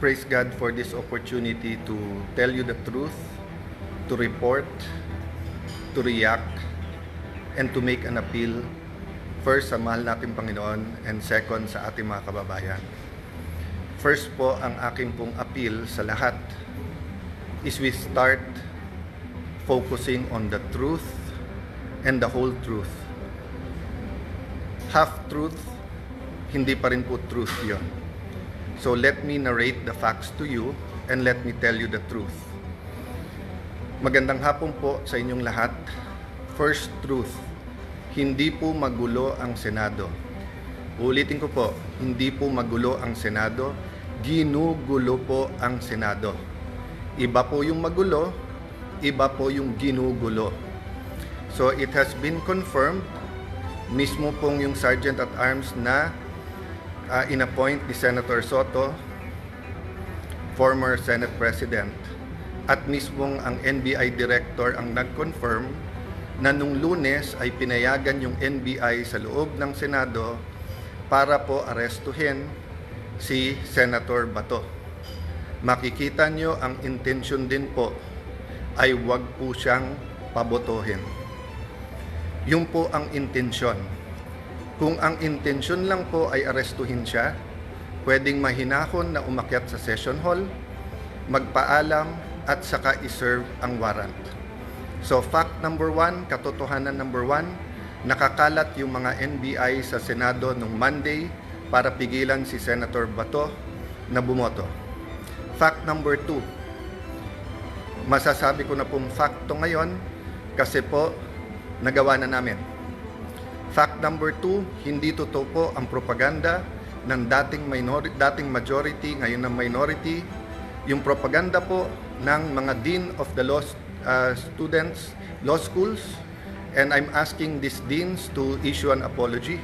praise God for this opportunity to tell you the truth, to report, to react, and to make an appeal. First, sa mahal nating Panginoon, and second, sa ating mga kababayan. First po, ang aking pong appeal sa lahat is we start focusing on the truth and the whole truth. Half-truth, hindi pa rin po truth yon. So let me narrate the facts to you and let me tell you the truth. Magandang hapon po sa inyong lahat. First truth, hindi po magulo ang Senado. Ulitin ko po, hindi po magulo ang Senado, ginugulo po ang Senado. Iba po yung magulo, iba po yung ginugulo. So it has been confirmed, mismo pong yung Sergeant at Arms na inappoint ni Senator Soto, former Senate President, at mismong ang NBI Director ang nag-confirm na nung Lunes ay pinayagan yung NBI sa loob ng Senado para po arestuhin si Senator Bato. Makikita nyo ang intensyon din po ay wag po siyang pabotohin. Yun po ang intensyon. Kung ang intensyon lang po ay arestuhin siya, pwedeng mahinahon na umakyat sa session hall, magpaalam at saka iserve ang warrant. So fact number 1, katotohanan number 1, nakakalat yung mga NBI sa Senado nung Monday para pigilan si Senator Bato na bumoto. Fact number 2, masasabi ko na pong facto ngayon kasi po nagawa na namin. Fact number 2, hindi totoo po ang propaganda ng dating majority, ngayon ng minority. Yung propaganda po ng mga Dean of the Law Students, Law Schools, and I'm asking these deans to issue an apology.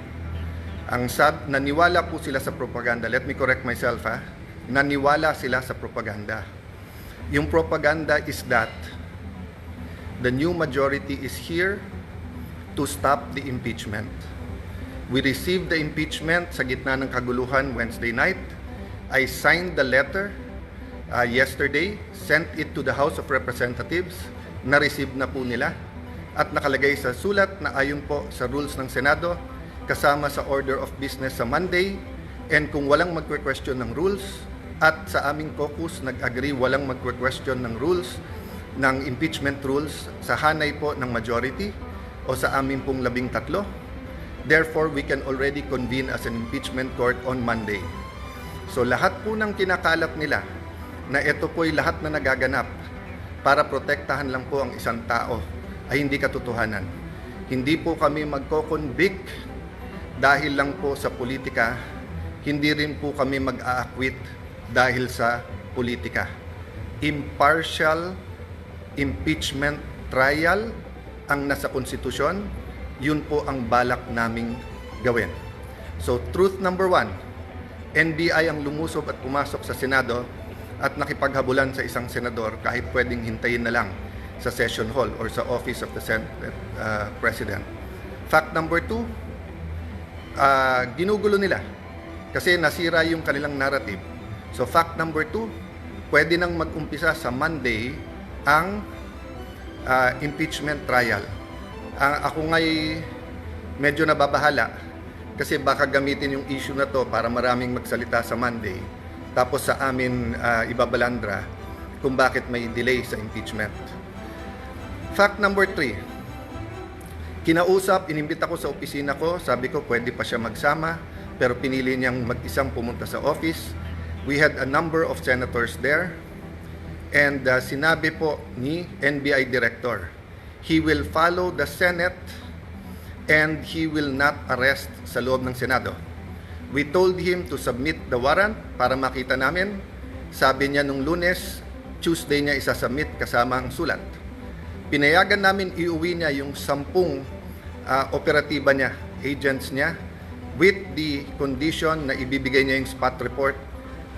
Naniwala po sila sa propaganda. Let me correct myself, ha? Naniwala sila sa propaganda. Yung propaganda is that the new majority is here to stop the impeachment. We received the impeachment sa gitna ng kaguluhan Wednesday night. I signed the letter yesterday, sent it to the House of Representatives, na-receive na po nila at nakalagay sa sulat na ayon po sa rules ng Senado kasama sa order of business sa Monday, and kung walang magque-question ng rules at sa aming caucus nag-agree walang magque-question ng rules, ng impeachment rules sa hanay po ng majority o sa amin pong 13. Therefore, we can already convene as an impeachment court on Monday. So lahat po ng kinakalat nila na ito po'y lahat na nagaganap para protektahan lang po ang isang tao ay hindi katotohanan. Hindi po kami magko-convict dahil lang po sa politika, hindi rin po kami mag-a-acquit dahil sa politika. Impartial impeachment trial ang nasa konstitusyon, yun po ang balak naming gawin. So truth number 1, NBI ang lumusob at pumasok sa Senado at nakipaghabulan sa isang senador kahit pwedeng hintayin na lang sa session hall or sa office of the Senate President. Fact number 2, ginugulo nila kasi nasira yung kanilang narrative. So fact number 2, pwede nang mag-umpisa sa Monday ang impeachment trial. Ako nga'y medyo nababahala kasi baka gamitin yung issue na to para maraming magsalita sa Monday tapos sa amin ibabalandra kung bakit may delay sa impeachment. Fact number 3, inimbita ko sa opisina ko, sabi ko pwede pa siya magsama pero pinili niyang mag-isang pumunta sa office. We had a number of senators there. And sinabi po ni NBI Director, he will follow the Senate and he will not arrest sa loob ng Senado. We told him to submit the warrant para makita namin. Sabi niya nung Lunes, Tuesday niya isasubmit kasama ang sulat. Pinayagan namin iuwi niya yung 10 operatiba niya, agents niya, with the condition na ibibigay niya yung spot report.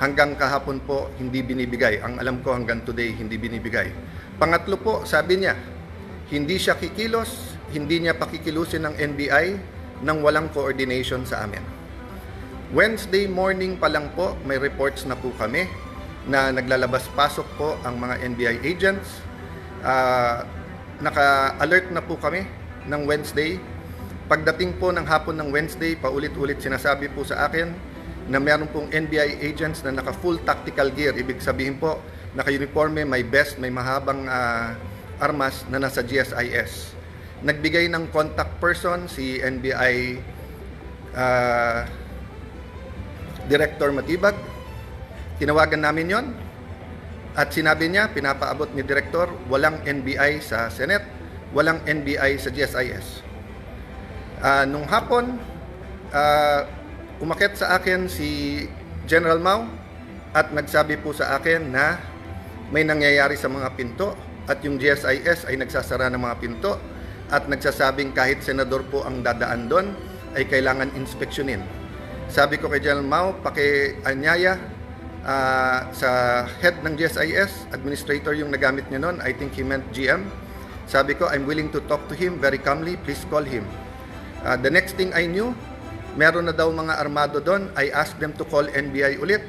Hanggang kahapon po, hindi binibigay. Ang alam ko hanggang today, hindi binibigay. Pangatlo po, sabi niya, hindi siya kikilos, hindi niya pakikilusin ng NBI nang walang coordination sa amin. Wednesday morning pa lang po, may reports na po kami na naglalabas-pasok po ang mga NBI agents. Naka-alert na po kami ng Wednesday. Pagdating po ng hapon ng Wednesday, paulit-ulit sinasabi po sa akin na meron pong NBI agents na naka-full tactical gear. Ibig sabihin po, naka-uniforme, may vest, may mahabang armas na nasa GSIS. Nagbigay ng contact person si NBI Director Matibag. Tinawagan namin yon at sinabi niya, pinapaabot ni Director, walang NBI sa Senate, walang NBI sa GSIS. Nung hapon, umakyat sa akin si General Mao at nagsabi po sa akin na may nangyayari sa mga pinto at yung GSIS ay nagsasara ng mga pinto at nagsasabing kahit senador po ang dadaan doon ay kailangan inspeksyonin. Sabi ko kay General Mao, pakianyaya sa head ng GSIS, administrator yung nagamit niya noon, I think he meant GM. Sabi ko, I'm willing to talk to him very calmly, please call him. The next thing I knew, meron na daw mga armado doon. I asked them to call NBI ulit.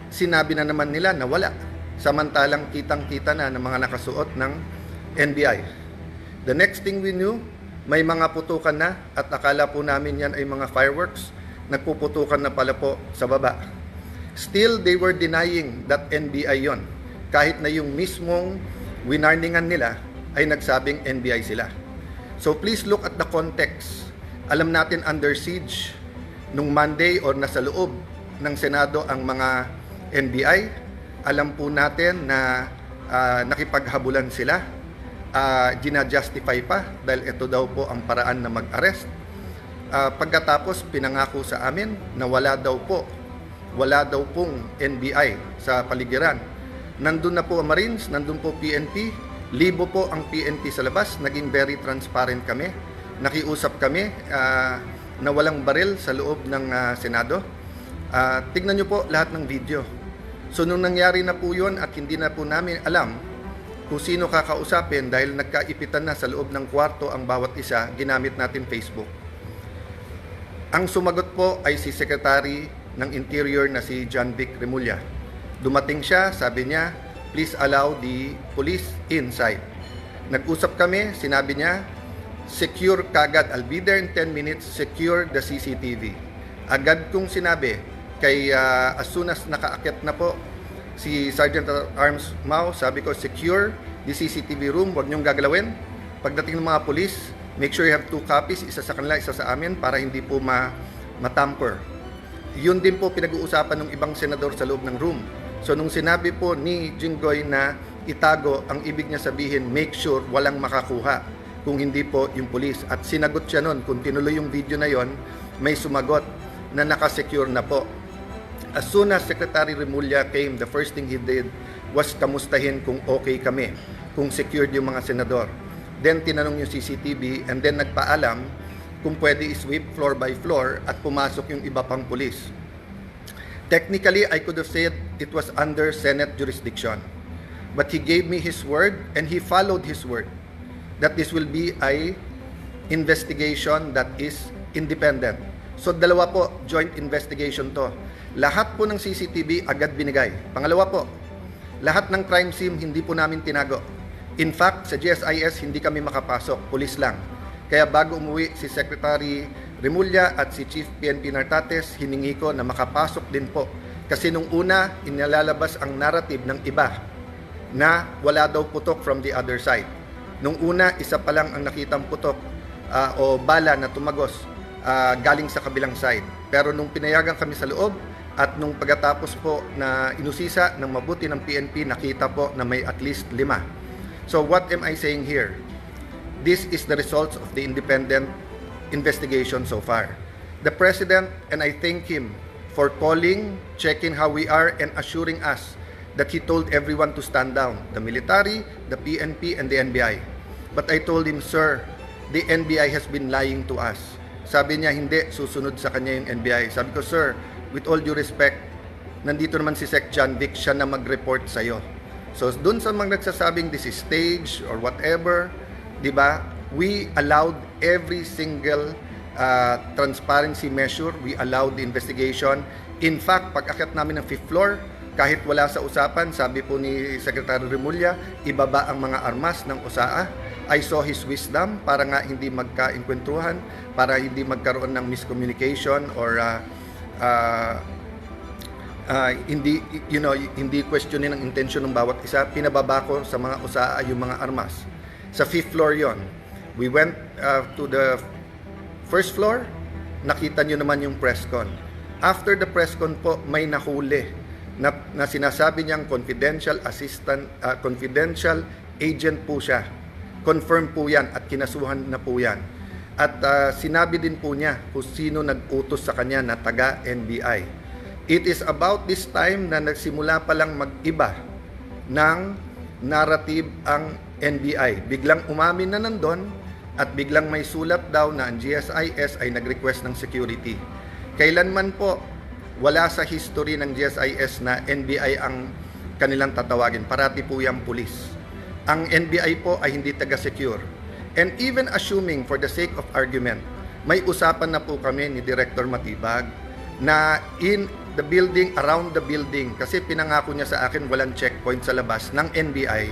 Sinabi na naman nila na wala. Samantalang kitang-kita na ng mga nakasuot ng NBI. The next thing we knew, may mga putukan na at akala po namin yan ay mga fireworks. Nagpuputukan na pala po sa baba. Still, they were denying that NBI yon. Kahit na yung mismong winarningan nila ay nagsabing NBI sila. So please look at the context. Alam natin under siege nung Monday or nasa loob ng Senado ang mga NBI. Alam po natin na nakipaghabulan sila. Gina-justify pa dahil ito daw po ang paraan na mag-arrest. Pagkatapos pinangako sa amin na wala daw pong NBI sa paligiran. Nandun na po ang Marines, nandun po PNP, libo po ang PNP sa labas, naging very transparent kami. Nakiusap kami na walang baril sa loob ng Senado. Tignan nyo po lahat ng video. So nung nangyari na po yun at hindi na po namin alam kung sino kakausapin dahil nagkaipitan na sa loob ng kwarto ang bawat isa, ginamit natin Facebook. Ang sumagot po ay si Secretary ng Interior na si John Vic Remulla. Dumating siya, sabi niya, please allow the police inside. Nag-usap kami, sinabi niya, secure kagad, I'll be there in 10 minutes, secure the CCTV. Agad kong sinabi, as soon as nakaakyat na po si Sergeant at Arms Mao, sabi ko, secure the CCTV room, huwag niyong gagalawin. Pagdating ng mga police, make sure you have 2 copies, isa sa kanila, isa sa amin, para hindi po matamper. Yun din po pinag-uusapan ng ibang senador sa loob ng room. So nung sinabi po ni Jinggoy na itago, ang ibig niya sabihin, make sure walang makakuha kung hindi po yung police. At sinagot siya nun, kung tinuloy yung video na yon, may sumagot na nakasecure na po. As soon as Secretary Remulla came, the first thing he did was kamustahin kung okay kami, kung secured yung mga senador. Then tinanong yung CCTV and then nagpaalam kung pwede i-sweep floor by floor at pumasok yung iba pang pulis. Technically, I could have said it was under Senate jurisdiction. But he gave me his word and he followed his word that this will be a investigation that is independent. So dalawa po, joint investigation to. Lahat po ng CCTV agad binigay. Pangalawa po, lahat ng crime scene hindi po namin tinago. In fact, sa GSIS hindi kami makapasok, pulis lang. Kaya bago umuwi si Secretary Remulla at si Chief PNP Nartates, hiningi ko na makapasok din po. Kasi nung una, inilalabas ang narrative ng iba na wala daw putok from the other side. Nung una, isa pa lang ang nakitang putok o bala na tumagos galing sa kabilang side. Pero nung pinayagan kami sa loob at nung pagkatapos po na inusisa ng mabuti ng PNP, nakita po na may at least 5. So what am I saying here? This is the results of the independent investigation so far. The President, and I thank him for calling, checking how we are, and assuring us that he told everyone to stand down, the military, the PNP, and the NBI. But I told him, sir, the NBI has been lying to us. Sabi niya, hindi, susunod sa kanya yung NBI. Sabi ko, sir, with all due respect, nandito naman si Sec John Vic, siya na mag-report sa'yo. So, dun sa mga nagsasabing this is stage or whatever, di ba? We allowed every single transparency measure. We allowed the investigation. In fact, pag-akyat namin ng 5th floor, Kahit wala sa usapan, sabi po ni Secretary Remulla, ibaba ang mga armas ng USAA. I saw his wisdom para nga hindi magka-inkwentuhan, para hindi magkaroon ng miscommunication or hindi questionin ang intention ng bawat isa. Pinababa ko sa mga USAA yung mga armas. Sa 5th floor yon. We went to the first floor, nakita nyo naman yung press con. After the press con po, may nahuli na sinasabi niyang confidential assistant, confidential agent po siya. Confirm po yan at kinasuhan na po yan. At sinabi din po niya kung sino nag-utos sa kanya na taga-NBI. It is about this time na nagsimula pa lang mag-iba ng narrative ang NBI. Biglang umamin na nandun at biglang may sulat daw na ang GSIS ay nag-request ng security. Kailanman po, wala sa history ng GSIS na NBI ang kanilang tatawagin. Parati po yung pulis. Ang NBI po ay hindi taga-secure. And even assuming for the sake of argument, may usapan na po kami ni Director Matibag na in the building, around the building, kasi pinangako niya sa akin walang checkpoint sa labas ng NBI.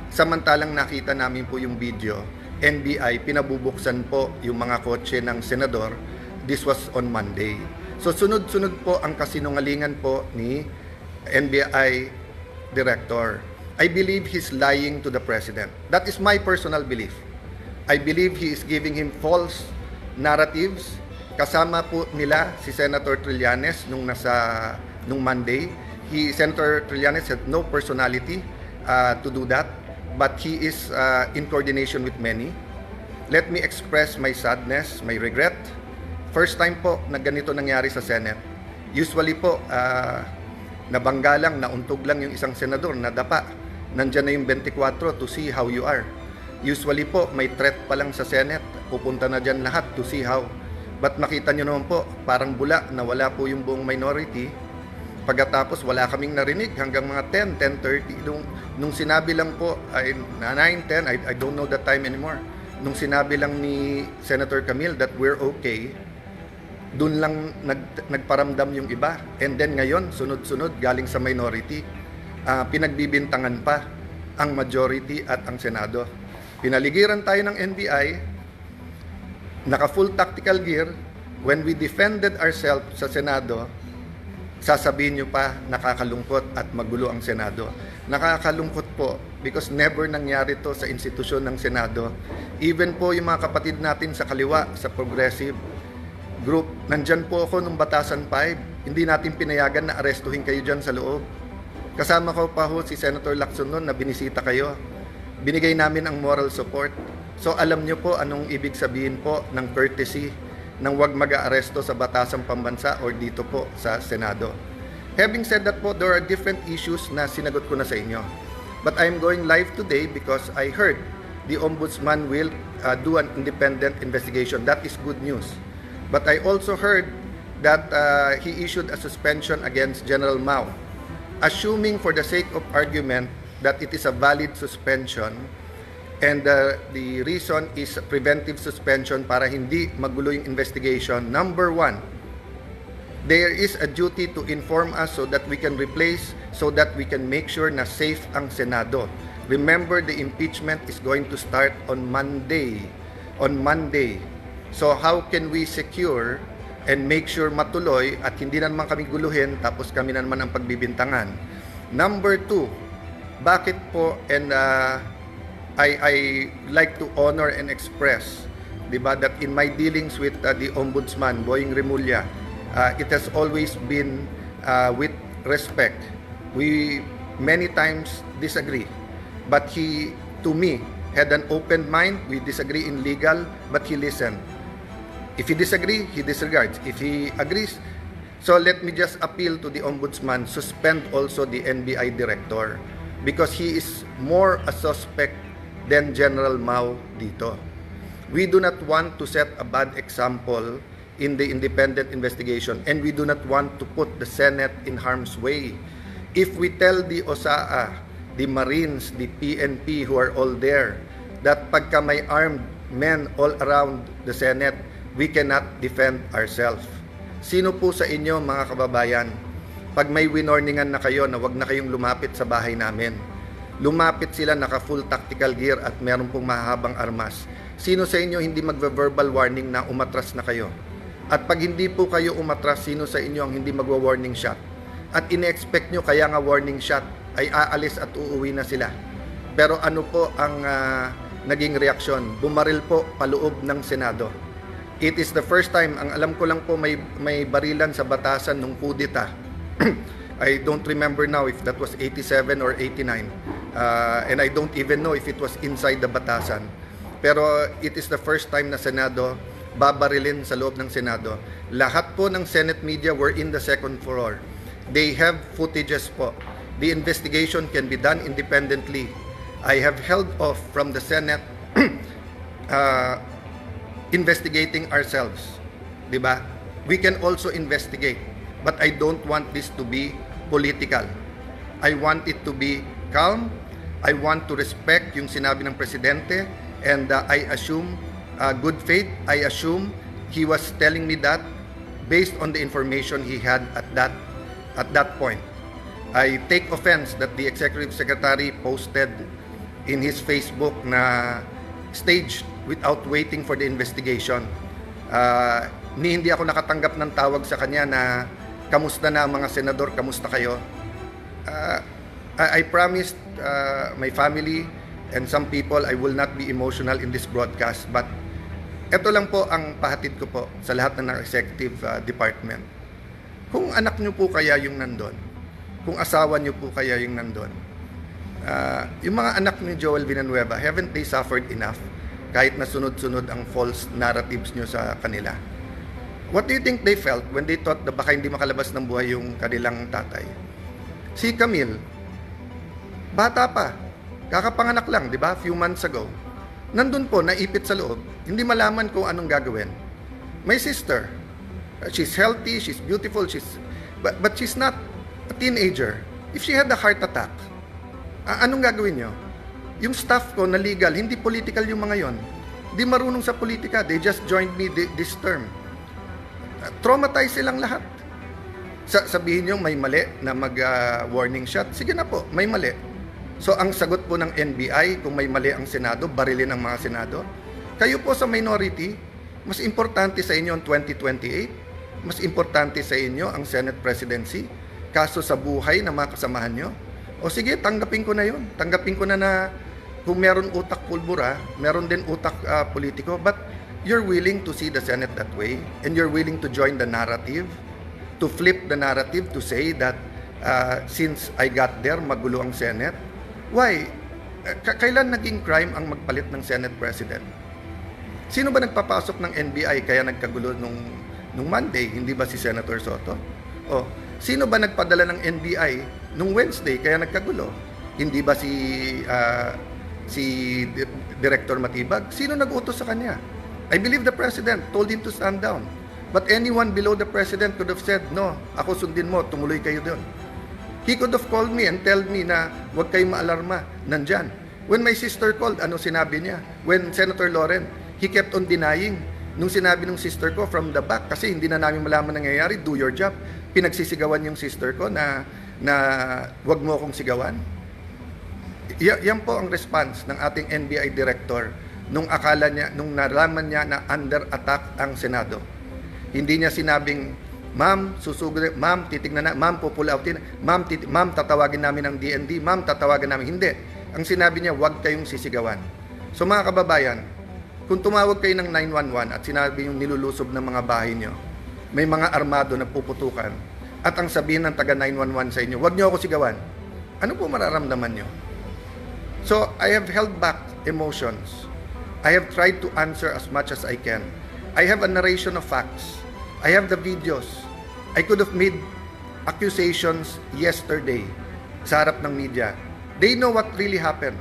Samantalang nakita namin po yung video, NBI, pinabubuksan po yung mga kotse ng senador. This was on Monday. So sunod-sunod po ang kasinungalingan po ni NBI Director. I believe he's lying to the President. That is my personal belief. I believe he is giving him false narratives. Kasama po nila si Senator Trillanes nung Monday. Senator Trillanes had no personality to do that, but he is in coordination with many. Let me express my sadness, my regret. First time po na ganito nangyari sa Senate. Usually po, nabangga lang, nauntog lang yung isang senador, nadapa. Nandyan na yung 24 to see how you are. Usually po, may threat pa lang sa Senate. Pupunta na dyan lahat to see how. But makita nyo naman po, parang bula na wala po yung buong minority. Pagkatapos, wala kaming narinig hanggang mga 10, 10:30. Nung sinabi lang po, ay 9, 10, I don't know the time anymore. Nung sinabi lang ni Senator Camille that we're okay, dun lang nagparamdam yung iba. And then ngayon, sunod-sunod, galing sa minority, pinagbibintangan pa ang majority at ang Senado. Pinaligiran tayo ng NBI, naka-full tactical gear. When we defended ourselves sa Senado, sasabihin nyo pa nakakalungkot at magulo ang Senado. Nakakalungkot po because never nangyari to sa institusyon ng Senado. Even po yung mga kapatid natin sa kaliwa, sa progressive group, nandyan po ako nung Batasan 5. Hindi natin pinayagan na arestuhin kayo dyan sa loob. Kasama ko pa ho si Senator Lacson noon na binisita kayo. Binigay namin ang moral support. So alam nyo po anong ibig sabihin po ng courtesy ng wag mag-aaresto sa Batasang Pambansa or dito po sa Senado. Having said that po, there are different issues na sinagot ko na sa inyo. But I'm going live today because I heard the Ombudsman will do an independent investigation. That is good news. But I also heard that he issued a suspension against General Mao. Assuming for the sake of argument that it is a valid suspension, and the reason is preventive suspension para hindi magulo yung investigation. Number one, there is a duty to inform us so that we can replace, so that we can make sure na safe ang Senado. Remember, the impeachment is going to start on Monday. So how can we secure and make sure matuloy at hindi na naman kami guluhin tapos kami na naman ang pagbibintangan? Number two, bakit po, and I like to honor and express, diba, that in my dealings with the Ombudsman, Boying Remulla, it has always been with respect. We many times disagree, but he, to me, had an open mind. We disagree in legal, but he listened. If he disagree, he disregards. If he agrees, so let me just appeal to the Ombudsman, suspend also the NBI Director, because he is more a suspect than General Mao dito. We do not want to set a bad example in the independent investigation, and we do not want to put the Senate in harm's way. If we tell the OSAA, the Marines, the PNP who are all there, that pagka may armed men all around the Senate, we cannot defend ourselves. Sino po sa inyo, mga kababayan, pag may winorningan na kayo na wag na kayong lumapit sa bahay namin. Lumapit sila naka-full tactical gear at meron pong mahabang armas. Sino sa inyo hindi magve-verbal warning na umatras na kayo? At pag hindi po kayo umatras, sino sa inyo ang hindi magwa-warning shot? At ine-expect nyo kaya nga warning shot ay aalis at uuwi na sila. Pero ano po ang naging reaksyon? Bumaril po paloob ng Senado. It is the first time, ang alam ko lang po may barilan sa batasan nung kudeta. I don't remember now if that was 87 or 89. And I don't even know if it was inside the batasan. Pero it is the first time na Senado babarilin sa loob ng Senado. Lahat po ng Senate media were in the second floor. They have footages po. The investigation can be done independently. I have held off from the Senate investigating ourselves. Diba? We can also investigate. But I don't want this to be political. I want it to be calm. I want to respect yung sinabi ng Presidente. And I assume good faith. I assume he was telling me that based on the information he had at that point. I take offense that the Executive Secretary posted in his Facebook na staged without waiting for the investigation. Hindi ako nakatanggap ng tawag sa kanya na kamusta na mga senador, kamusta kayo. I promised my family and some people I will not be emotional in this broadcast, but ito lang po ang pahatid ko po sa lahat ng executive department. Kung anak nyo po kaya yung nandun, kung asawa nyo po kaya yung nandun, yung mga anak ni Joel Villanueva, haven't they suffered enough kahit na sunod-sunod ang false narratives nyo sa kanila? What do you think they felt when they thought na baka hindi makalabas ng buhay yung kanilang tatay? Si Camille, bata pa, kakapanganak lang, di ba? Few months ago. Nandun po, naipit sa loob, hindi malaman kung anong gagawin. My sister, she's healthy, she's beautiful, but she's not a teenager. If she had a heart attack, anong gagawin nyo? Yung staff ko na legal, hindi political yung mga yon. Hindi marunong sa politika. They just joined me this term. Traumatized silang lahat. Sabihin nyo may mali na mag-warning shot. Sige na po, may mali. So ang sagot po ng NBI, kung may mali ang Senado, barilin ang mga Senado. Kayo po sa minority, mas importante sa inyo ang 2028, mas importante sa inyo ang Senate presidency, kaso sa buhay ng mga kasamahan nyo. O sige, tanggapin ko na yun. Tanggapin ko na kung meron utak pulbura, meron din utak politiko, but you're willing to see the Senate that way, and you're willing to join the narrative, to flip the narrative, to say that since I got there, magulo ang Senate. Why? Kailan naging crime ang magpalit ng Senate President? Sino ba nagpapasok ng NBI kaya nagkagulo nung Monday? Hindi ba si Senator Soto? O, sino ba nagpadala ng NBI nung Wednesday kaya nagkagulo? Hindi ba si Director Matibag? Sino nag-utos sa kanya? I believe the President told him to stand down. But anyone below the President could have said, no, ako sundin mo, tumuloy kayo doon. He could have called me and tell me na huwag kayong maalarma, nandyan. When my sister called, ano sinabi niya? When Senator Loren, he kept on denying. Nung sinabi ng sister ko from the back, kasi hindi na namin malaman nangyayari, do your job. Pinagsisigawan yung sister ko na huwag mo akong sigawan. Yan po ang response ng ating NBI director nung akala niya, nung nalaman niya na under attack ang Senado. Hindi niya sinabing, ma'am, susugod, ma'am, titignan na, ma'am, pupull outin, ma'am, tatawagin namin ng DND, ma'am, tatawagan namin. Hindi. Ang sinabi niya, huwag kayong sisigawan. So mga kababayan, kung tumawag kayo ng 911 at sinabi yung nilulusob ng mga bahay niyo, may mga armado na puputukan, at ang sabihin ng taga 911 sa inyo, huwag niyo ako sigawan, ano po mararamdaman niyo? So, I have held back emotions. I have tried to answer as much as I can. I have a narration of facts. I have the videos. I could have made accusations yesterday sa harap ng media. They know what really happened.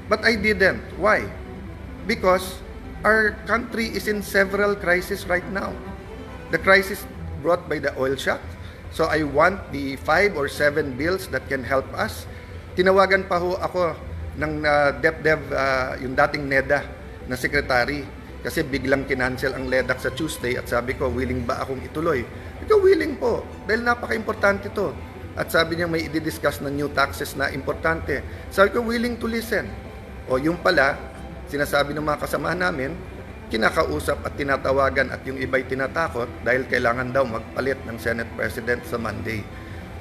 But I didn't. Why? Because our country is in several crises right now. The crisis brought by the oil shock. So I want the 5 or 7 bills that can help us. Tinawagan pa ho ako ng DepDev, yung dating NEDA na secretary. Kasi biglang kinancel ang LEDAC sa Tuesday at sabi ko, willing ba akong ituloy? Ikaw willing po, dahil napaka-importante to. At sabi niya may i-discuss na new taxes na importante. Sabi ko, willing to listen. O yung pala, sinasabi ng mga kasamahan namin, kinakausap at tinatawagan at yung iba'y tinatakot dahil kailangan daw magpalit ng Senate President sa Monday.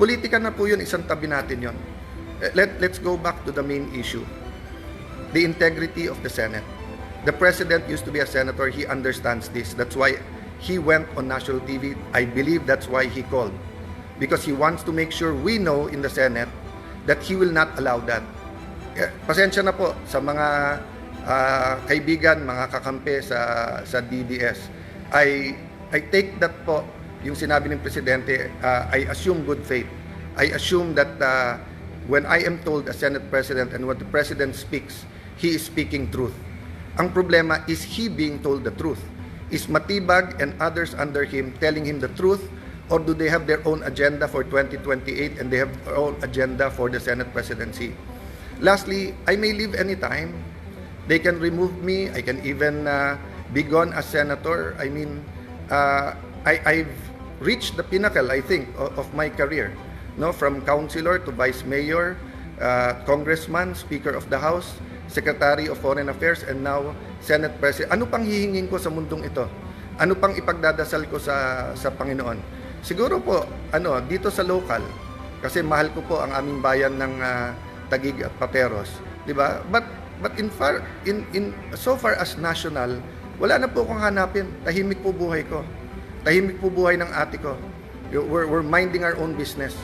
Politika na po yun, isang tabi natin yun. Let's go back to the main issue. The integrity of the Senate. The President used to be a senator. He understands this. That's why he went on national TV. I believe that's why he called. Because he wants to make sure we know in the Senate that he will not allow that. Pasensya na po sa mga kaibigan, mga kakampi sa DDS. I take that po, yung sinabi ng Presidente, I assume good faith. I assume that when I am told as Senate President and when the President speaks, he is speaking truth. Ang problema is he being told the truth. Is Matibag and others under him telling him the truth, or do they have their own agenda for 2028 and they have their own agenda for the Senate presidency? Lastly, I may leave anytime. They can remove me. I can even be gone as senator. I mean, I've reached the pinnacle, I think, of my career. No, from councilor to vice mayor, congressman, speaker of the House, Secretary of Foreign Affairs, and now Senate President. Ano pang hihingin ko sa mundong ito? Ano pang ipagdadasal ko sa Panginoon? Siguro po, dito sa local, kasi mahal ko po ang aming bayan ng Taguig at Pateros, di ba? But in so far as national, wala na po akong hanapin. Tahimik po buhay ko. Tahimik po buhay ng ate ko. We're minding our own business.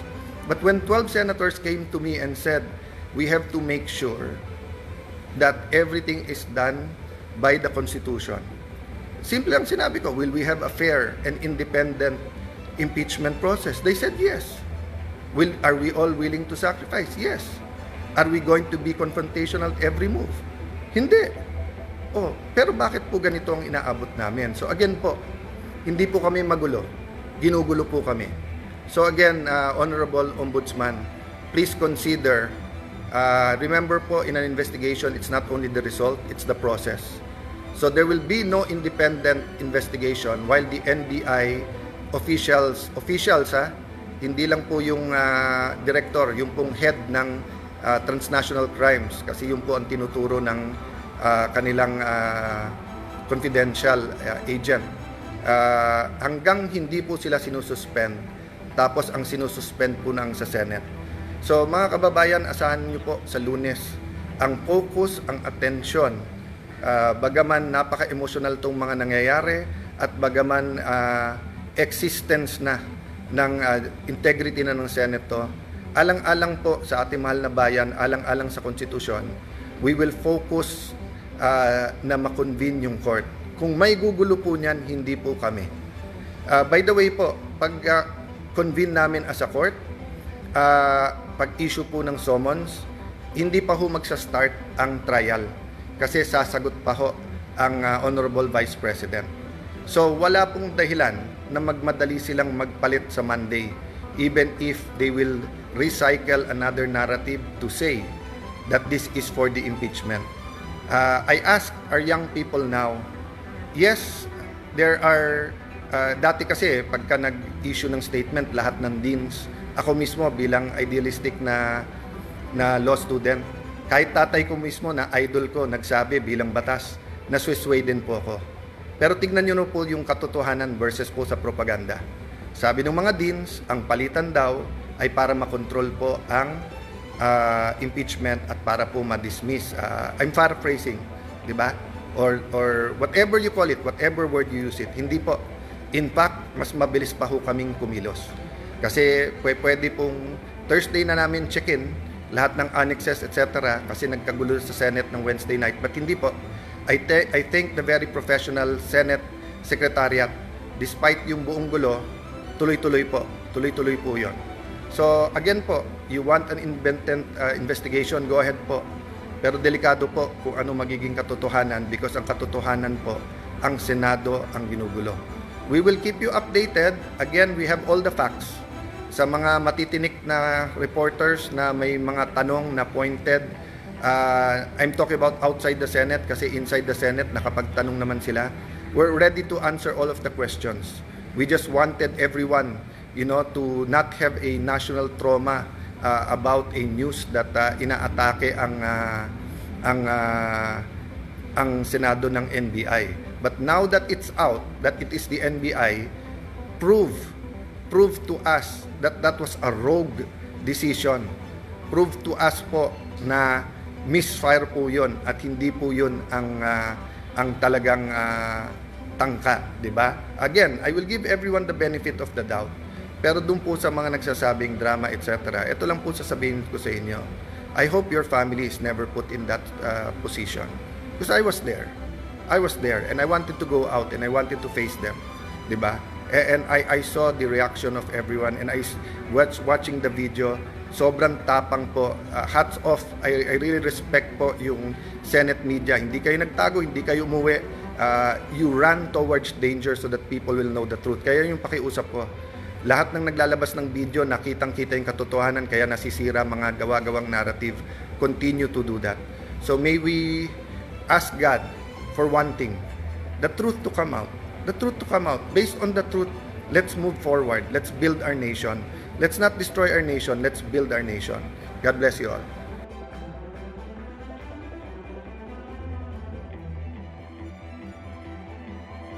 But when 12 senators came to me and said, we have to make sure that everything is done by the Constitution. Simple ang sinabi ko, will we have a fair and independent impeachment process? They said yes. Are we all willing to sacrifice? Yes. Are we going to be confrontational at every move? Hindi. Pero bakit po ganito ang inaabot namin? So again po, hindi po kami magulo. Ginugulo po kami. So again, Honorable Ombudsman, please consider, remember po, in an investigation, it's not only the result, it's the process. So there will be no independent investigation while the NBI officials hindi lang po yung director, yung pong head ng transnational crimes, kasi yung po ang tinuturo ng kanilang confidential agent. Hanggang hindi po sila sinususpend, tapos ang sinususpend po ng sa Senate. So mga kababayan, asahan niyo po sa Lunes, ang focus, ang atensyon, bagaman napaka-emotional tong mga nangyayari at bagaman existence na ng integrity na ng Senate to, alang-alang po sa ating mahal na bayan, alang-alang sa konstitusyon, we will focus na makonvene yung court. Kung may gugulo po niyan, hindi po kami. By the way po, pag convene namin as a court, pag-issue po ng summons, hindi pa ho magsa-start ang trial kasi sasagot pa ho ang Honorable Vice President. So wala pong dahilan na magmadali silang magpalit sa Monday, even if they will recycle another narrative to say that this is for the impeachment. I ask our young people now, yes, there are, dati kasi pagka nag-issue ng statement lahat ng deans, ako mismo bilang idealistic na law student, kahit tatay ko mismo na idol ko nagsabi bilang batas, naswisway din po ako. Pero tignan nyo po yung katotohanan versus po sa propaganda. Sabi ng mga deans, ang palitan daw ay para makontrol po ang impeachment at para po ma-dismiss. I'm paraphrasing, di ba? Or whatever you call it, whatever word you use it. Hindi po. In fact, mas mabilis pa ho kaming kumilos. Kasi pwede pong Thursday na namin check-in lahat ng annexes, etc. Kasi nagkagulo sa Senate ng Wednesday night. But hindi po. I think the very professional Senate Secretariat, despite yung buong gulo, tuloy-tuloy po. Tuloy-tuloy po yon. So again po, you want an independent investigation, go ahead po. Pero delikado po kung ano magiging katotohanan because ang katotohanan po, ang Senado ang ginugulo. We will keep you updated. Again, we have all the facts. Sa mga matitinik na reporters na may mga tanong na pointed I'm talking about outside the Senate kasi inside the Senate nakapagtanong naman sila. We're ready to answer all of the questions. We just wanted everyone, to not have a national trauma about a news that inaatake ang Senado ng NBI. But now that it's out, that it is the NBI, prove to us that that was a rogue decision. Prove to us po na misfire po yun at hindi po yun ang talagang tangka, di ba? Again, I will give everyone the benefit of the doubt. Pero doon po sa mga nagsasabing drama, etc., ito lang po sasabihin ko sa inyo. I hope your family is never put in that position. Because I was there. And I wanted to go out and I wanted to face them. Di ba? And I saw the reaction of everyone and I was watching the video. Sobrang tapang po. Hats off. I really respect po yung Senate media. Hindi kayo nagtago, hindi kayo umuwi. You run towards danger so that people will know the truth. Kaya yung pakiusap ko, lahat ng naglalabas ng video, nakitang-kita yung katotohanan, kaya nasisira mga gawa-gawang narrative. Continue to do that. So may we ask God for one thing, the truth to come out. The truth to come out. Based on the truth, let's move forward. Let's build our nation. Let's not destroy our nation. Let's build our nation. God bless you all.